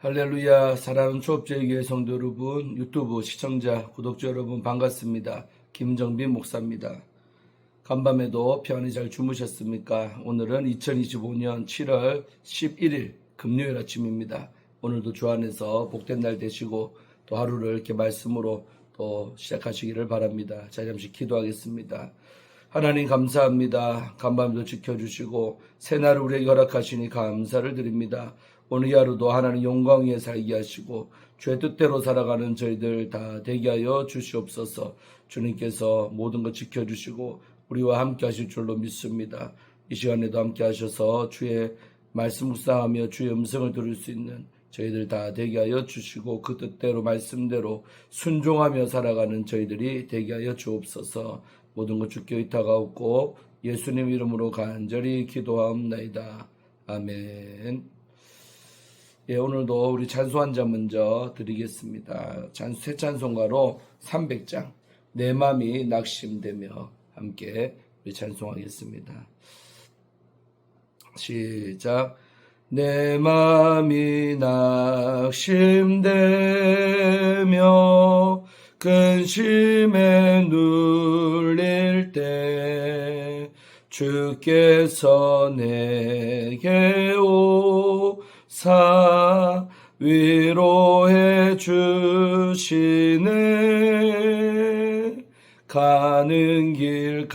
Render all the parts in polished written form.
할렐루야. 사랑하는 초업제교회 성도 여러분, 유튜브 시청자, 구독자 여러분 반갑습니다. 김정빈 목사입니다. 간밤에도 평안히 잘 주무셨습니까? 오늘은 2025년 7월 11일 금요일 아침입니다. 오늘도 주 안에서 복된 날 되시고 또 하루를 이렇게 말씀으로 또 시작하시기를 바랍니다. 자, 잠시 기도하겠습니다. 하나님 감사합니다. 간밤도 지켜주시고 새날을 우리에게 허락하시니 감사를 드립니다. 오늘 이 하루도 하나님 영광 위에 살게 하시고 주의 뜻대로 살아가는 저희들 다 되게 하여 주시옵소서. 주님께서 모든 것 지켜주시고 우리와 함께 하실 줄로 믿습니다. 이 시간에도 함께 하셔서 주의 말씀 묵상하며 주의 음성을 들을 수 있는 저희들 다 되게 하여 주시고 그 뜻대로 말씀대로 순종하며 살아가는 저희들이 되게 하여 주옵소서. 모든 것 주께 의탁하옵고 예수님 이름으로 간절히 기도하옵나이다. 아멘. 예, 오늘도 우리 찬송 한 장 먼저 드리겠습니다. 새 찬송가로 300장 내 맘이 낙심되며 함께 우리 찬송하겠습니다. 시작. 내 맘이 낙심되며 근심에 눌릴 때 주께서 내게 오사 위로해 주시네. 가는 길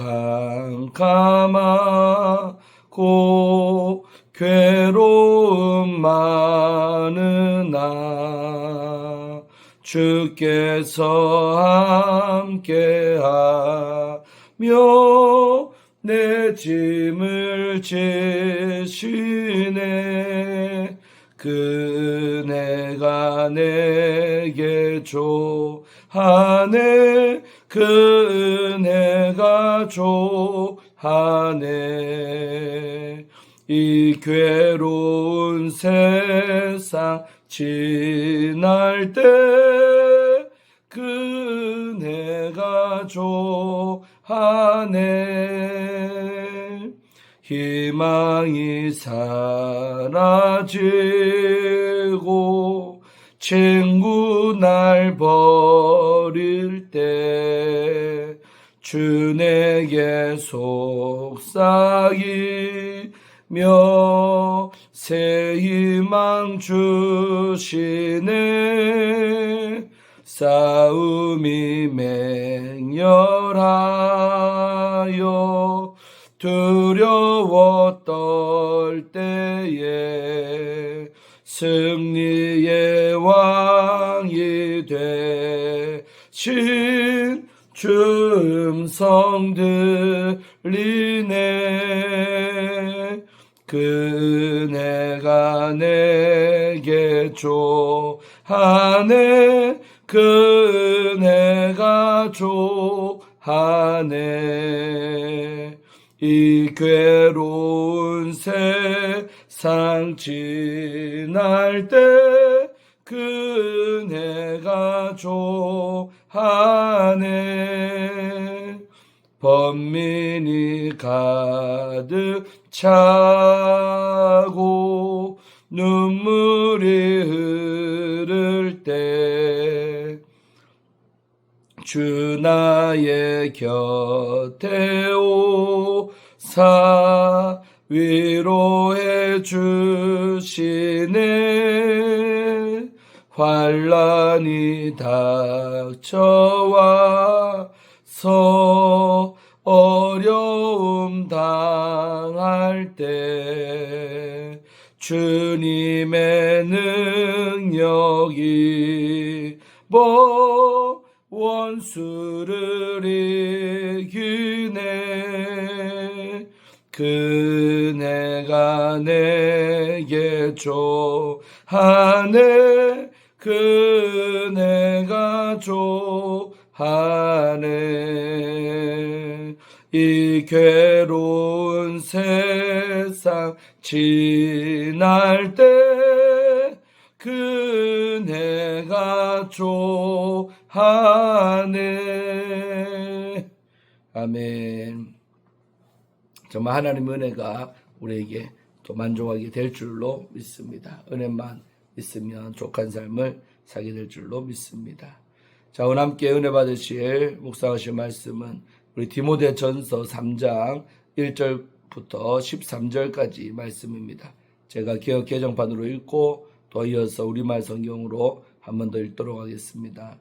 캄캄하고 괴로움 많으나 주께서 함께하며 내 짐을 지시네. 그 은혜가 내게 조하네. 그 은혜가 조하네. 이 괴로운 세상 지날 때 그 은혜가 조하네. 희망이 사라지고 친구 날 버릴 때 주 내게 속삭이며 새 희망 주시네. 싸움이 맹렬하여 두려워 떨 때에 승리의 왕이 되신 주 음성 들리네. 그 은혜가 내게 조하네. 그 은혜가 조하네. 이 괴로운 세상 지날 때 그 은혜가 조하네. 번민이 가득 차고 눈물이 흐를 때 주 나의 곁에 오사 위로해 주시네. 환난이 닥쳐와서 어려움 당할 때 주님의 능력이 원수를 이기네. 그 은혜가 내게 조하네. 그 은혜가 조하네. 이 괴로운 세상 지날 때 그 은혜가 조하네. 아멘. 정말 하나님의 은혜가 우리에게 또 만족하게 될 줄로 믿습니다. 은혜만 있으면 족한 삶을 살게 될 줄로 믿습니다. 자, 오늘 함께 은혜 받으실 묵상하실 말씀은 우리 디모데전서 3장 1절부터 13절까지 말씀입니다. 제가 개역 개정판으로 읽고 또 이어서 우리말 성경으로 한 번 더 읽도록 하겠습니다.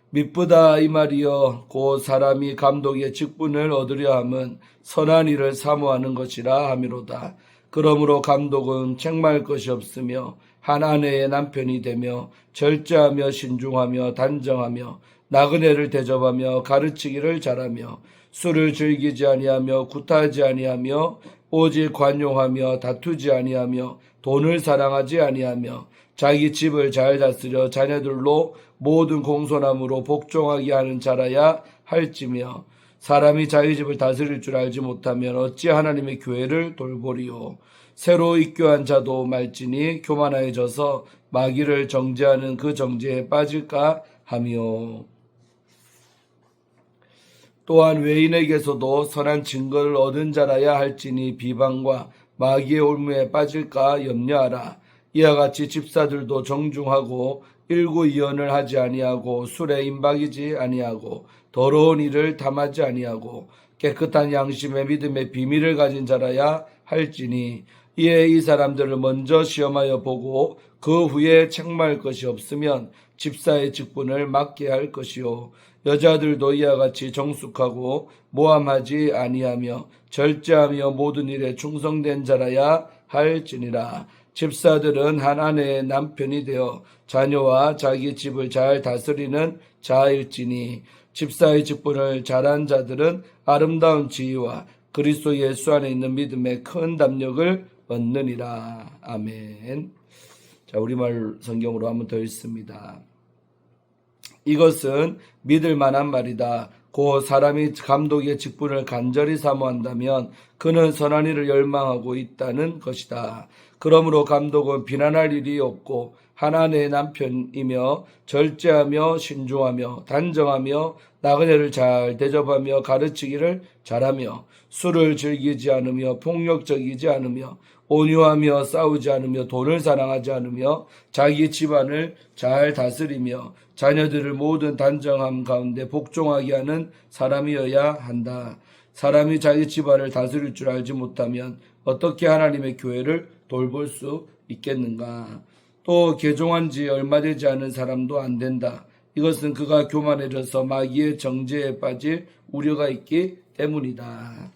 미쁘다 이 말이여 곧 사람이 감독의 직분을 얻으려 함은 선한 일을 사모하는 것이라 함이로다. 그러므로 감독은 책망할 것이 없으며 한 아내의 남편이 되며 절제하며 신중하며 단정하며 나그네를 대접하며 가르치기를 잘하며 술을 즐기지 아니하며 구타하지 아니하며 오직 관용하며 다투지 아니하며 돈을 사랑하지 아니하며 자기 집을 잘 다스려 자녀들로 모든 공손함으로 복종하게 하는 자라야 할지며 사람이 자기 집을 다스릴 줄 알지 못하면 어찌 하나님의 교회를 돌보리요. 새로 입교한 자도 말지니 교만하여져서 마귀를 정죄하는 그 정죄에 빠질까 하며 또한 외인에게서도 선한 증거를 얻은 자라야 할지니 비방과 마귀의 올무에 빠질까 염려하라. 이와 같이 집사들도 정중하고 일구이언을 하지 아니하고 술에 임박이지 아니하고 더러운 일을 탐하지 아니하고 깨끗한 양심의 믿음의 비밀을 가진 자라야 할지니 이에 이 사람들을 먼저 시험하여 보고 그 후에 책망할 것이 없으면 집사의 직분을 맡게 할 것이요. 여자들도 이와 같이 정숙하고 모함하지 아니하며 절제하며 모든 일에 충성된 자라야 할지니라. 집사들은 한 아내의 남편이 되어 자녀와 자기 집을 잘 다스리는 자일지니 집사의 직분을 잘한 자들은 아름다운 지위와 그리스도 예수 안에 있는 믿음의 큰 담력을 얻느니라. 아멘. 자, 우리말 성경으로 한번 더 읽습니다. 이것은 믿을 만한 말이다. 곧 사람이 감독의 직분을 간절히 사모한다면 그는 선한 일을 열망하고 있다는 것이다. 그러므로 감독은 비난할 일이 없고 한 아내의 남편이며 절제하며 신중하며 단정하며 나그네를 잘 대접하며 가르치기를 잘하며 술을 즐기지 않으며 폭력적이지 않으며 온유하며 싸우지 않으며 돈을 사랑하지 않으며 자기 집안을 잘 다스리며 자녀들을 모든 단정함 가운데 복종하게 하는 사람이어야 한다. 사람이 자기 집안을 다스릴 줄 알지 못하면 어떻게 하나님의 교회를 돌볼 수 있겠는가? 또 개종한 지 얼마 되지 않은 사람도 안 된다. 이것은 그가 교만해져서 마귀의 정죄에 빠질 우려가 있기 때문이다.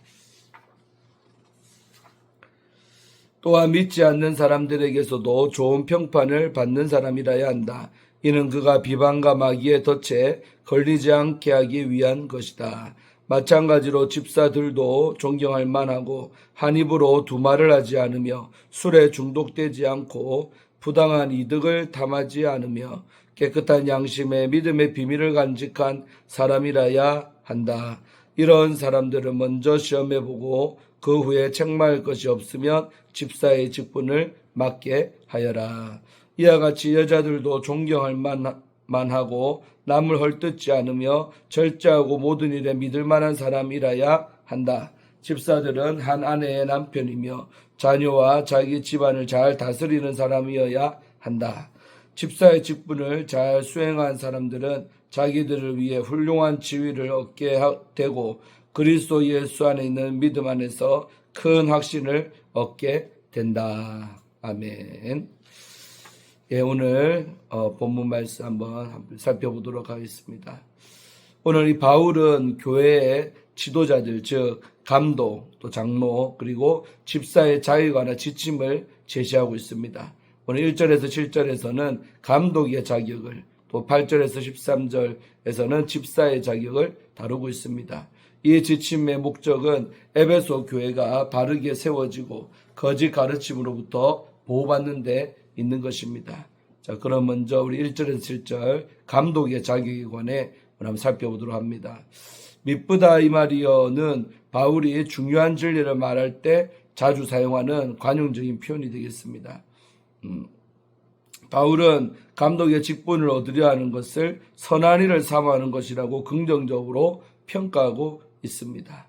또한 믿지 않는 사람들에게서도 좋은 평판을 받는 사람이라야 한다. 이는 그가 비방과 마귀의 덫에 걸리지 않게 하기 위한 것이다. 마찬가지로 집사들도 존경할 만하고 한 입으로 두 말을 하지 않으며 술에 중독되지 않고 부당한 이득을 탐하지 않으며 깨끗한 양심의 믿음의 비밀을 간직한 사람이라야 한다. 이런 사람들은 먼저 시험해보고 그 후에 책망할 것이 없으면 집사의 직분을 맡게 하여라. 이와 같이 여자들도 존경할 만하고 남을 헐뜯지 않으며 절제하고 모든 일에 믿을 만한 사람이라야 한다. 집사들은 한 아내의 남편이며 자녀와 자기 집안을 잘 다스리는 사람이어야 한다. 집사의 직분을 잘 수행한 사람들은 자기들을 위해 훌륭한 지위를 얻게 되고 그리스도 예수 안에 있는 믿음 안에서 큰 확신을 얻게 된다. 아멘. 예, 오늘 본문 말씀 한번 살펴보도록 하겠습니다. 오늘 이 바울은 교회의 지도자들, 즉 감독, 또 장로, 그리고 집사의 자유에 관한 지침을 제시하고 있습니다. 오늘 1절에서 7절에서는 감독의 자격을, 또 8절에서 13절에서는 집사의 자격을 다루고 있습니다. 이 지침의 목적은 에베소 교회가 바르게 세워지고 거짓 가르침으로부터 보호받는 데 있는 것입니다. 자, 그럼 먼저 우리 1절에서 7절 감독의 자격에 관해 한번 살펴보도록 합니다. 미쁘다 이 말이여는 바울이 중요한 진리를 말할 때 자주 사용하는 관용적인 표현이 되겠습니다. 바울은 감독의 직분을 얻으려 하는 것을 선한 일을 사모하는 것이라고 긍정적으로 평가하고 있습니다.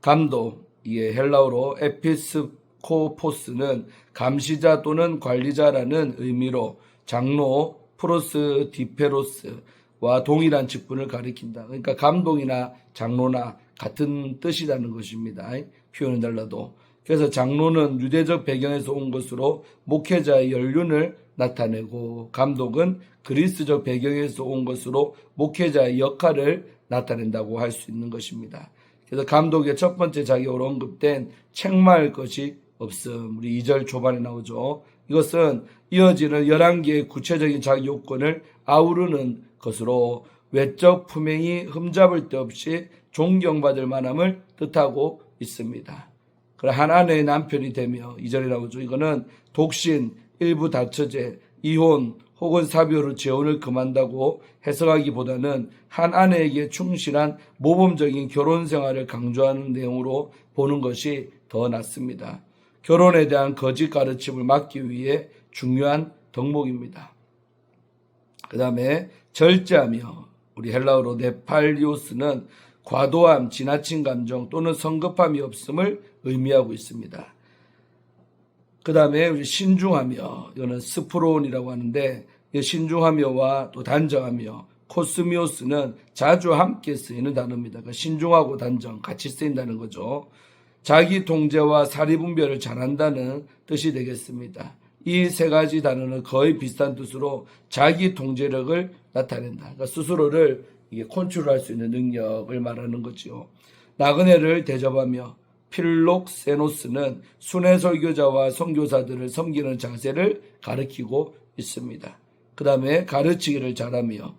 감독, 이게 헬라어로 에피스코포스는 감시자 또는 관리자라는 의미로 장로 프로스 디페로스와 동일한 직분을 가리킨다. 그러니까 감독이나 장로나 같은 뜻이라는 것입니다. 표현을 달라도. 그래서 장로는 유대적 배경에서 온 것으로 목회자의 연륜을 나타내고, 감독은 그리스적 배경에서 온 것으로 목회자의 역할을 나타낸다고 할 수 있는 것입니다. 그래서 감독의 첫 번째 자격으로 언급된 책망할 것이 없음. 우리 2절 초반에 나오죠. 이것은 이어지는 11개의 구체적인 자기 요건을 아우르는 것으로 외적 품행이 흠잡을 데 없이 존경받을 만함을 뜻하고 있습니다. 한 아내의 남편이 되며, 2절에 나오죠. 이거는 독신, 일부 다처제, 이혼 혹은 사비로 재혼을 금한다고 해석하기보다는 한 아내에게 충실한 모범적인 결혼 생활을 강조하는 내용으로 보는 것이 더 낫습니다. 결혼에 대한 거짓 가르침을 막기 위해 중요한 덕목입니다. 그 다음에 절제하며, 우리 헬라어로 네팔리오스는 과도함, 지나친 감정 또는 성급함이 없음을 의미하고 있습니다. 그 다음에 우리 신중하며, 이거는 스프론이라고 하는데, 신중하며와 또 단정하며, 코스미오스는 자주 함께 쓰이는 단어입니다. 그러니까 신중하고 단정 같이 쓰인다는 거죠. 자기 통제와 사리분별을 잘한다는 뜻이 되겠습니다. 이 세 가지 단어는 거의 비슷한 뜻으로 자기 통제력을 나타낸다. 그러니까 스스로를 이게 컨트롤할 수 있는 능력을 말하는 거죠. 나그네를 대접하며, 필록세노스는 순회 설교자와 선교사들을 섬기는 자세를 가르치고 있습니다. 그 다음에 가르치기를 잘하며,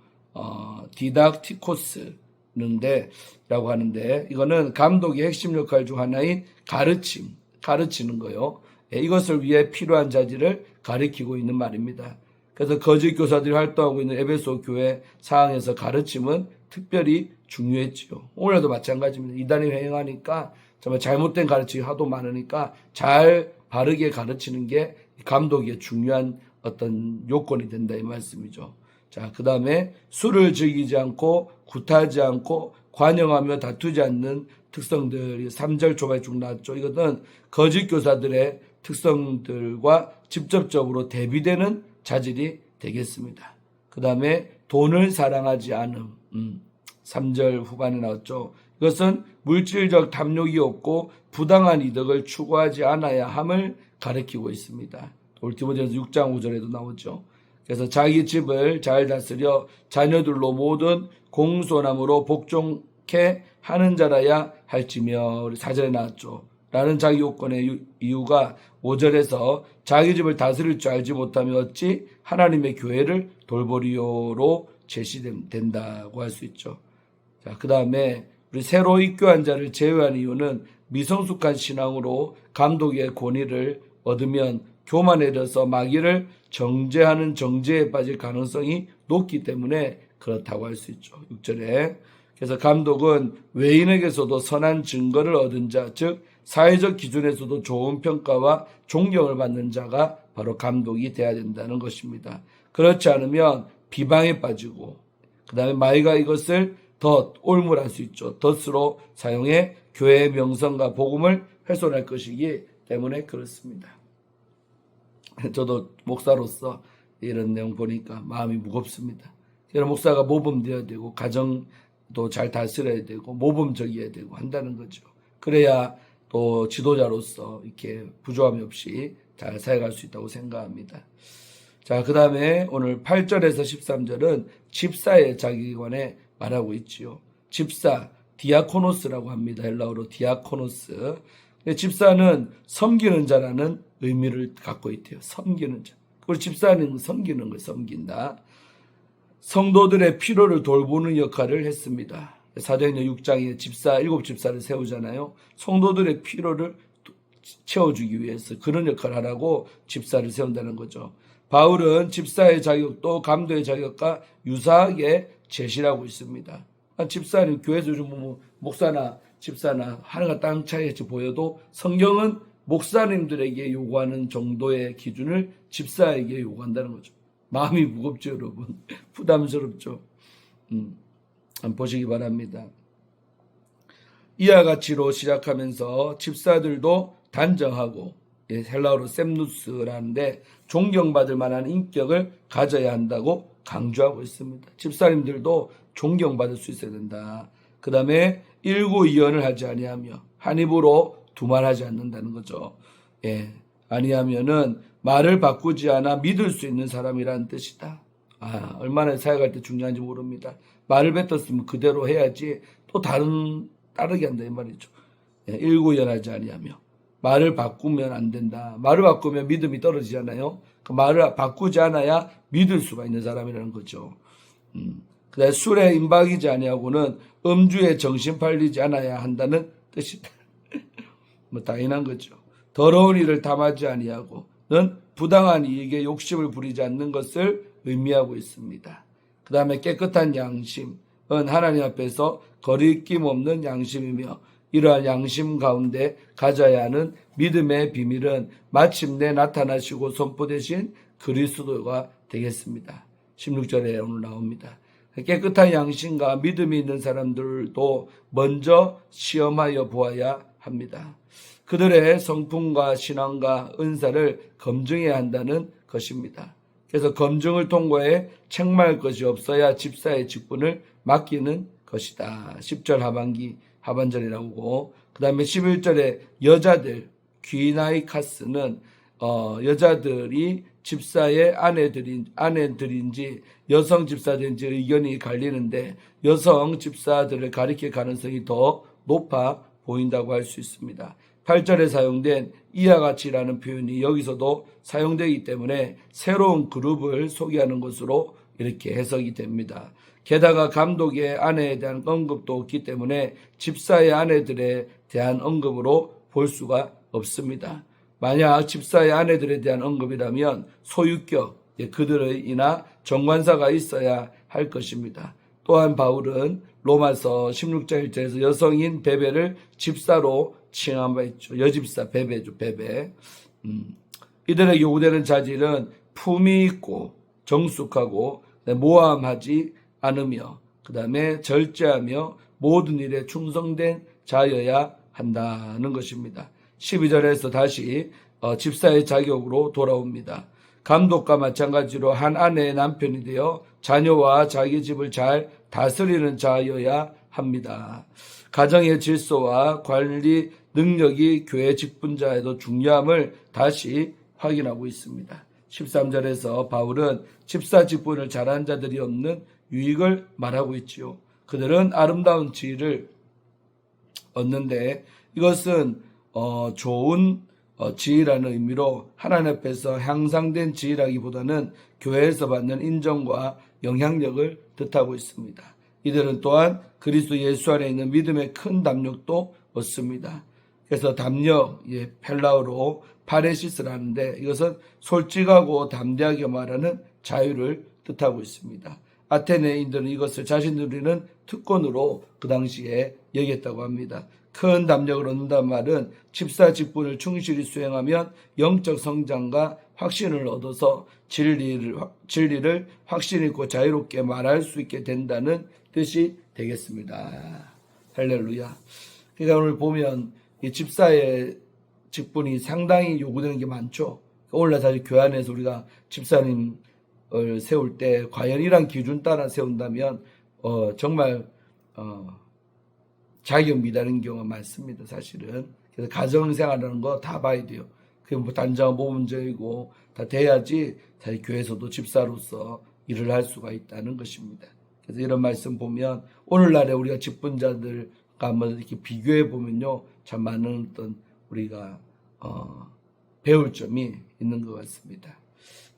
디닥티코스는데 라고 하는데, 이거는 감독의 핵심 역할 중 하나인 가르치는 거요. 이것을 위해 필요한 자질을 가리키고 있는 말입니다. 그래서 거짓 교사들이 활동하고 있는 에베소 교회 상황에서 가르침은 특별히 중요했지요. 오늘도 마찬가지입니다. 이단이 횡행하니까 정말 잘못된 가르침이 하도 많으니까 잘 바르게 가르치는 게 감독의 중요한 어떤 요건이 된다, 이 말씀이죠. 자, 그 다음에 술을 즐기지 않고 굿하지 않고 관용하며 다투지 않는 특성들이 3절 초반에 쭉 나왔죠. 이것은 거짓 교사들의 특성들과 직접적으로 대비되는 자질이 되겠습니다. 그 다음에 돈을 사랑하지 않음, 3절 후반에 나왔죠. 이것은 물질적 탐욕이 없고 부당한 이득을 추구하지 않아야 함을 가리키고 있습니다. 디모데전서 6장 5절에도 나오죠. 그래서 자기 집을 잘 다스려 자녀들로 모든 공손함으로 복종케 하는 자라야 할지며, 우리 4절에 나왔죠. 라는 자기 요건의 이유가 5절에서 자기 집을 다스릴 줄 알지 못하면 어찌 하나님의 교회를 돌보리요로 제시된다고 할 수 있죠. 자, 그 다음에 우리 새로 입교한 자를 제외한 이유는 미성숙한 신앙으로 감독의 권위를 얻으면 교만에 들어서 마귀를 정죄하는 정죄에 빠질 가능성이 높기 때문에 그렇다고 할 수 있죠. 6절에. 그래서 감독은 외인에게서도 선한 증거를 얻은 자, 즉 사회적 기준에서도 좋은 평가와 존경을 받는 자가 바로 감독이 돼야 된다는 것입니다. 그렇지 않으면 비방에 빠지고, 그 다음에 마귀가 이것을 올무할 수 있죠. 덫으로 사용해 교회의 명성과 복음을 훼손할 것이기 때문에 그렇습니다. 저도 목사로서 이런 내용 보니까 마음이 무겁습니다. 목사가 모범되어야 되고 가정도 잘 다스려야 되고 모범적이어야 되고 한다는 거죠. 그래야 또 지도자로서 이렇게 부조함이 없이 잘 살아갈 수 있다고 생각합니다. 자, 그 다음에 오늘 8절에서 13절은 집사의 자격에 관해 말하고 있지요. 집사, 디아코노스라고 합니다. 헬라어로 디아코노스. 집사는 섬기는 자라는 의미를 갖고 있대요. 섬기는 자. 그리고 집사는 섬기는 걸 섬긴다. 성도들의 필요를 돌보는 역할을 했습니다. 사도행전 6장에 집사, 7집사를 세우잖아요. 성도들의 필요를 채워주기 위해서 그런 역할을 하라고 집사를 세운다는 거죠. 바울은 집사의 자격도 감독의 자격과 유사하게 제시하고 있습니다. 집사는 교회에서 요즘 목사나 집사나 하늘과 땅 차이같이 보여도 성경은 목사님들에게 요구하는 정도의 기준을 집사에게 요구한다는 거죠. 마음이 무겁죠, 여러분. 부담스럽죠. 한번 보시기 바랍니다. 이와 같이로 시작하면서 집사들도 단정하고 헬라어로 셈누스라는데 존경받을 만한 인격을 가져야 한다고 강조하고 있습니다. 집사님들도 존경받을 수 있어야 된다. 그 다음에 일구이연을 하지 아니하며 한 입으로 두말하지 않는다는 거죠. 아니하면은 말을 바꾸지 않아 믿을 수 있는 사람이라는 뜻이다. 얼마나 사역할 때 중요한지 모릅니다. 말을 뱉었으면 그대로 해야지 또 다르게 한다 이 말이죠. 일구이연하지 아니하며 말을 바꾸면 안 된다. 말을 바꾸면 믿음이 떨어지잖아요. 그 말을 바꾸지 않아야 믿을 수가 있는 사람이라는 거죠. 그다음에 술에 임박이지 아니하고는 음주에 정신 팔리지 않아야 한다는 뜻이다. 뭐 당연한 거죠. 더러운 일을 담하지 아니하고는 부당한 이익에 욕심을 부리지 않는 것을 의미하고 있습니다. 그 다음에 깨끗한 양심은 하나님 앞에서 거리낌 없는 양심이며 이러한 양심 가운데 가져야 하는 믿음의 비밀은 마침내 나타나시고 선포되신 그리스도가 되겠습니다. 16절에 오늘 나옵니다. 깨끗한 양심과 믿음이 있는 사람들도 먼저 시험하여 보아야 합니다. 그들의 성품과 신앙과 은사를 검증해야 한다는 것입니다. 그래서 검증을 통과해 책망할 것이 없어야 집사의 직분을 맡기는 것이다. 10절 하반절이 나오고 그 다음에 11절에 여자들 귀나이카스는 여자들이 집사의 아내들인지 여성 집사들인지 의견이 갈리는데 여성 집사들을 가리킬 가능성이 더 높아 보인다고 할 수 있습니다. 8절에 사용된 이와 같이라는 표현이 여기서도 사용되기 때문에 새로운 그룹을 소개하는 것으로 이렇게 해석이 됩니다. 게다가 감독의 아내에 대한 언급도 없기 때문에 집사의 아내들에 대한 언급으로 볼 수가 없습니다. 만약 집사의 아내들에 대한 언급이라면 소유격, 그들이나 정관사가 있어야 할 것입니다. 또한 바울은 로마서 16장 1절에서 여성인 베베를 집사로 칭한 바 있죠. 여집사 베베죠, 베베. 이들에게 요구되는 자질은 품이 있고 정숙하고 모함하지 않으며 그 다음에 절제하며 모든 일에 충성된 자여야 한다는 것입니다. 12절에서 다시 집사의 자격으로 돌아옵니다. 감독과 마찬가지로 한 아내의 남편이 되어 자녀와 자기 집을 잘 다스리는 자여야 합니다. 가정의 질서와 관리 능력이 교회 직분자에도 중요함을 다시 확인하고 있습니다. 13절에서 바울은 집사 직분을 잘한 자들이 없는 유익을 말하고 있지요. 그들은 아름다운 지위를 얻는데 이것은 좋은 지위라는 의미로 하나님 앞에서 향상된 지위라기보다는 교회에서 받는 인정과 영향력을 뜻하고 있습니다. 이들은 또한 그리스도 예수 안에 있는 믿음의 큰 담력도 얻습니다. 그래서 담력, 헬라어로 파레시스라는데 이것은 솔직하고 담대하게 말하는 자유를 뜻하고 있습니다. 아테네인들은 이것을 자신들이는 특권으로 그 당시에 여겼다고 합니다. 큰 담력을 얻는다는 말은 집사 직분을 충실히 수행하면 영적 성장과 확신을 얻어서 진리를 확신 있고 자유롭게 말할 수 있게 된다는 뜻이 되겠습니다. 할렐루야. 그러니까 오늘 보면 이 집사의 직분이 상당히 요구되는 게 많죠. 오늘날 사실 교회 안에서 우리가 집사님을 세울 때 과연 이런 기준 따라 세운다면 정말 자격 미달인 경우가 많습니다. 사실은. 그래서 가정생활하는 거 다 봐야 돼요. 그게 뭐 단정한 모범적이고 다 돼야지 사실 교회에서도 집사로서 일을 할 수가 있다는 것입니다. 그래서 이런 말씀 보면 오늘날에 우리가 직분자들과 한번 이렇게 비교해 보면요, 참 많은 어떤 우리가 배울 점이 있는 것 같습니다.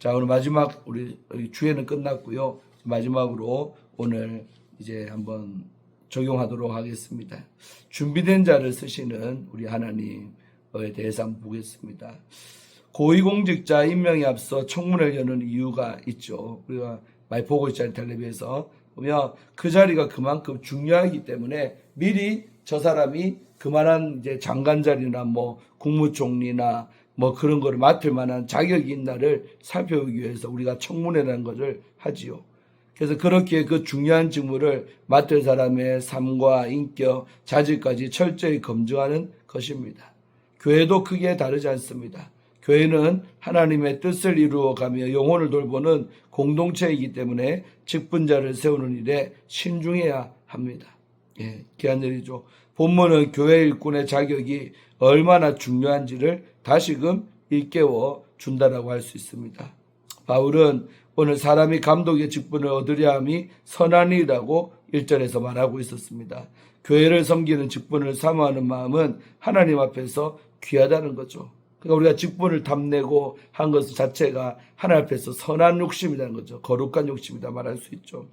자, 오늘 마지막 우리 주회는 끝났고요. 마지막으로 오늘 이제 한번 적용하도록 하겠습니다. 준비된 자를 쓰시는 우리 하나님에 대해서 한번 보겠습니다. 고위공직자 임명에 앞서 청문회를 여는 이유가 있죠. 우리가 많이 보고 있잖아요. 텔레비에서 보면 그 자리가 그만큼 중요하기 때문에 미리 저 사람이 그만한 이제 장관 자리나 뭐 국무총리나 뭐 그런 거를 맡을 만한 자격이 있나를 살펴보기 위해서 우리가 청문회라는 것을 하지요. 그래서 그렇게 그 중요한 직무를 맡을 사람의 삶과 인격, 자질까지 철저히 검증하는 것입니다. 교회도 크게 다르지 않습니다. 교회는 하나님의 뜻을 이루어가며 영혼을 돌보는 공동체이기 때문에 직분자를 세우는 일에 신중해야 합니다. 귀한 일이죠. 본문은 교회 일꾼의 자격이 얼마나 중요한지를 다시금 일깨워 준다라고 할 수 있습니다. 바울은 오늘 사람이 감독의 직분을 얻으려 함이 선한 일이라고 1절에서 말하고 있었습니다. 교회를 섬기는 직분을 사모하는 마음은 하나님 앞에서 귀하다는 거죠. 그러니까 우리가 직분을 탐내고 한 것 자체가 하나님 앞에서 선한 욕심이라는 거죠. 거룩한 욕심이다 말할 수 있죠.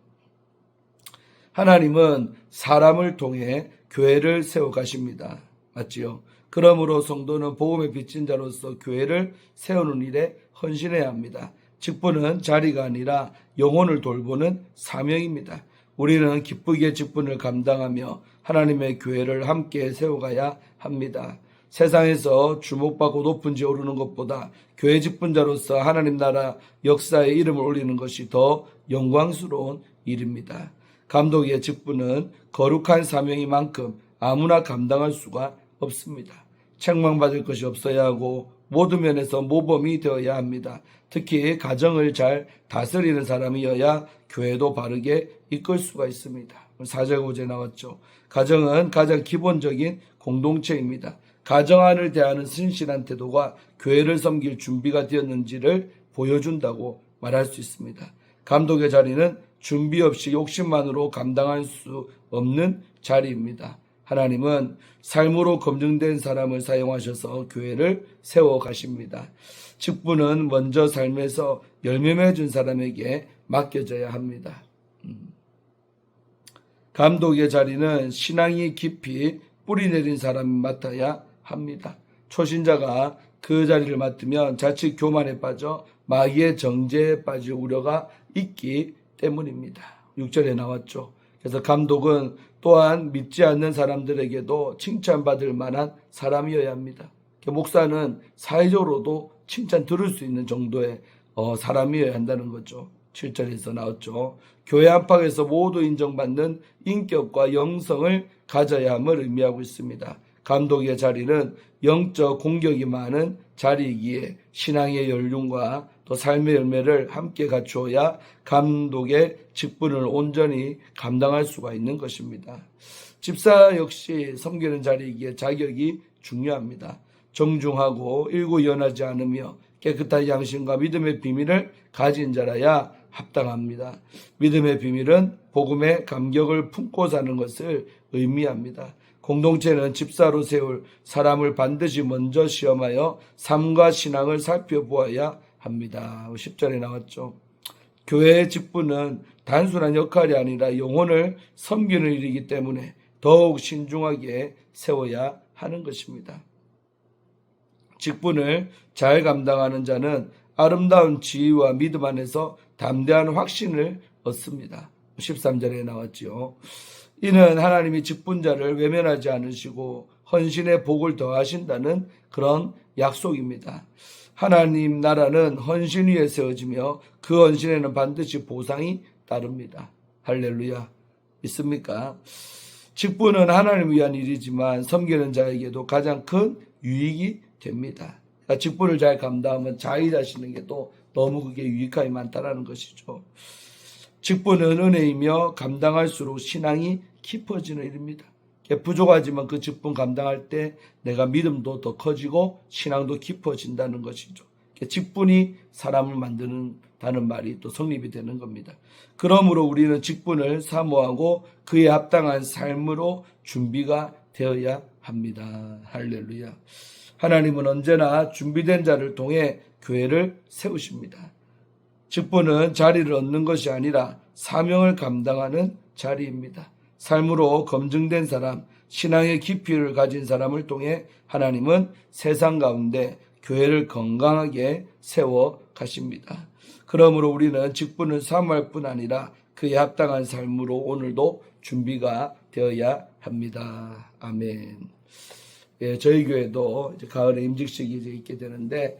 하나님은 사람을 통해 교회를 세워 가십니다. 맞지요? 그러므로 성도는 복음의 빚진 자로서 교회를 세우는 일에 헌신해야 합니다. 직분은 자리가 아니라 영혼을 돌보는 사명입니다. 우리는 기쁘게 직분을 감당하며 하나님의 교회를 함께 세워가야 합니다. 세상에서 주목받고 높은 지 오르는 것보다 교회 직분자로서 하나님 나라 역사의 이름을 올리는 것이 더 영광스러운 일입니다. 감독의 직분은 거룩한 사명인 만큼 아무나 감당할 수가 없습니다. 책망받을 것이 없어야 하고 모든 면에서 모범이 되어야 합니다. 특히 가정을 잘 다스리는 사람이어야 교회도 바르게 이끌 수가 있습니다. 4절 5절 나왔죠. 가정은 가장 기본적인 공동체입니다. 가정 안을 대하는 신실한 태도가 교회를 섬길 준비가 되었는지를 보여준다고 말할 수 있습니다. 감독의 자리는 준비 없이 욕심만으로 감당할 수 없는 자리입니다. 하나님은 삶으로 검증된 사람을 사용하셔서 교회를 세워 가십니다. 직분은 먼저 삶에서 열매 맺은 사람에게 맡겨져야 합니다. 감독의 자리는 신앙이 깊이 뿌리 내린 사람이 맡아야 합니다. 초신자가 그 자리를 맡으면 자칫 교만에 빠져 마귀의 정죄에 빠질 우려가 있기 때문입니다. 6절에 나왔죠. 그래서 감독은 또한 믿지 않는 사람들에게도 칭찬받을 만한 사람이어야 합니다. 목사는 사회적으로도 칭찬 들을 수 있는 정도의 사람이어야 한다는 거죠. 7절에서 나왔죠. 교회 안팎에서 모두 인정받는 인격과 영성을 가져야 함을 의미하고 있습니다. 감독의 자리는 영적 공격이 많은 자리이기에 신앙의 연륜과 또 삶의 열매를 함께 갖추어야 감독의 직분을 온전히 감당할 수가 있는 것입니다. 집사 역시 섬기는 자리이기에 자격이 중요합니다. 정중하고 일구연하지 않으며 깨끗한 양심과 믿음의 비밀을 가진 자라야 합당합니다. 믿음의 비밀은 복음의 감격을 품고 사는 것을 의미합니다. 공동체는 집사로 세울 사람을 반드시 먼저 시험하여 삶과 신앙을 살펴보아야 합니다. 10절에 나왔죠. 교회의 직분은 단순한 역할이 아니라 영혼을 섬기는 일이기 때문에 더욱 신중하게 세워야 하는 것입니다. 직분을 잘 감당하는 자는 아름다운 지위와 믿음 안에서 담대한 확신을 얻습니다. 13절에 나왔지요. 이는 하나님이 직분자를 외면하지 않으시고 헌신의 복을 더하신다는 그런 약속입니다. 하나님 나라는 헌신 위에 세워지며 그 헌신에는 반드시 보상이 따릅니다. 할렐루야. 믿습니까? 직분은 하나님을 위한 일이지만 섬기는 자에게도 가장 큰 유익이 됩니다. 그러니까 직분을 잘 감당하면 자기 자신에게도 너무 그게 유익함이 많다라는 것이죠. 직분은 은혜이며 감당할수록 신앙이 깊어지는 일입니다. 부족하지만 그 직분 감당할 때 내가 믿음도 더 커지고 신앙도 깊어진다는 것이죠. 직분이 사람을 만드는다는 말이 또 성립이 되는 겁니다. 그러므로 우리는 직분을 사모하고 그에 합당한 삶으로 준비가 되어야 합니다. 할렐루야. 하나님은 언제나 준비된 자를 통해 교회를 세우십니다. 직분은 자리를 얻는 것이 아니라 사명을 감당하는 자리입니다. 삶으로 검증된 사람, 신앙의 깊이를 가진 사람을 통해 하나님은 세상 가운데 교회를 건강하게 세워 가십니다. 그러므로 우리는 직분을 사모할 뿐 아니라 그에 합당한 삶으로 오늘도 준비가 되어야 합니다. 아멘. 저희 교회도 이제 가을에 임직식이 이제 있게 되는데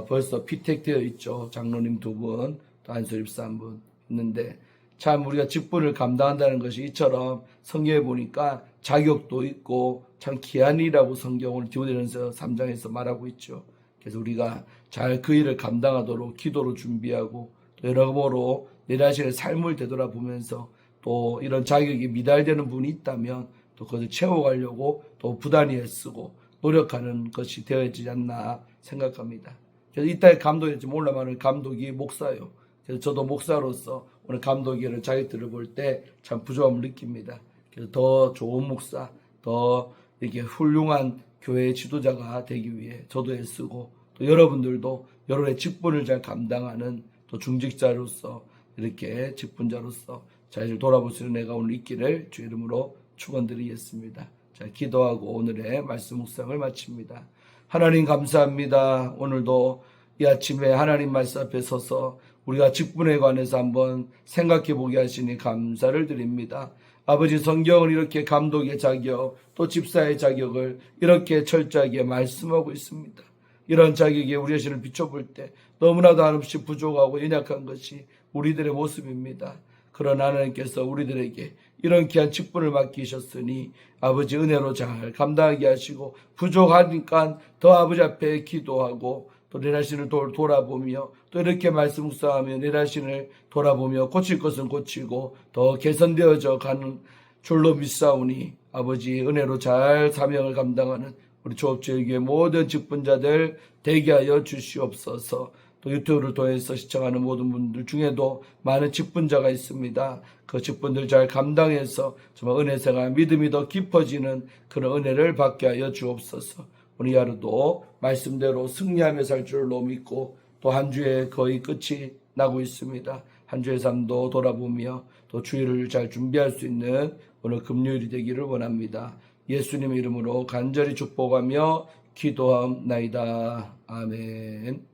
벌써 피택되어 있죠. 장로님 2분, 또 안수집사 1분 있는데 참 우리가 직분을 감당한다는 것이 이처럼 성경에 보니까 자격도 있고 참 귀한 일이라고 성경을 디모데전서 3장에서 말하고 있죠. 그래서 우리가 잘 그 일을 감당하도록 기도로 준비하고 또 여러모로 내 자신의 삶을 되돌아보면서 또 이런 자격이 미달되는 부분이 있다면 또 그것을 채워가려고 또 부단히 애쓰고 노력하는 것이 되어지지 않나 생각합니다. 그래서 이따에 감독일지 몰라만은 감독이 목사예요. 그래서 저도 목사로서 오늘 감독이라는 자격들을 볼 때 참 부족함을 느낍니다. 그래서 더 좋은 목사, 더 이렇게 훌륭한 교회의 지도자가 되기 위해 저도 애쓰고 또 여러분들도 여러분의 직분을 잘 감당하는 또 중직자로서 이렇게 직분자로서 잘 돌아볼 수 있는 내가 오늘 있기를 주 이름으로 축원드리겠습니다. 자, 기도하고 오늘의 말씀 묵상을 마칩니다. 하나님 감사합니다. 오늘도 이 아침에 하나님 말씀 앞에 서서 우리가 직분에 관해서 한번 생각해 보게 하시니 감사를 드립니다. 아버지, 성경은 이렇게 감독의 자격 또 집사의 자격을 이렇게 철저하게 말씀하고 있습니다. 이런 자격에 우리 자신을 비춰볼 때 너무나도 한없이 부족하고 연약한 것이 우리들의 모습입니다. 그러나 하나님께서 우리들에게 이런 귀한 직분을 맡기셨으니 아버지 은혜로 잘 감당하게 하시고 부족하니까 더 아버지 앞에 기도하고 또 내 자신을 돌아보며 또 이렇게 말씀 묵상하며 내 자신을 돌아보며 고칠 것은 고치고 더 개선되어져 가는 줄로 믿사오니 아버지 은혜로 잘 사명을 감당하는 우리 조업제일교회 모든 직분자들 되게 하여 주시옵소서. 또 유튜브를 통해서 시청하는 모든 분들 중에도 많은 직분자가 있습니다. 그 직분들 잘 감당해서 정말 은혜생활 믿음이 더 깊어지는 그런 은혜를 받게 하여 주옵소서. 오늘 하루도 말씀대로 승리하며 살 줄로 믿고 또 한 주에 거의 끝이 나고 있습니다. 한 주의 삶도 돌아보며 또 주일을 잘 준비할 수 있는 오늘 금요일이 되기를 원합니다. 예수님의 이름으로 간절히 축복하며 기도함나이다. 아멘.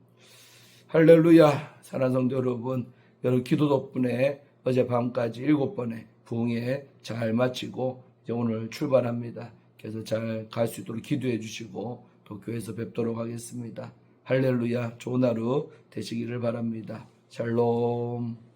할렐루야. 사랑하는 성도 여러분, 여러분 기도 덕분에 어젯밤까지 7번의 부흥회 잘 마치고 이제 오늘 출발합니다. 그래서 잘 갈 수 있도록 기도해 주시고 또 교회에서 뵙도록 하겠습니다. 할렐루야. 좋은 하루 되시기를 바랍니다. 샬롬.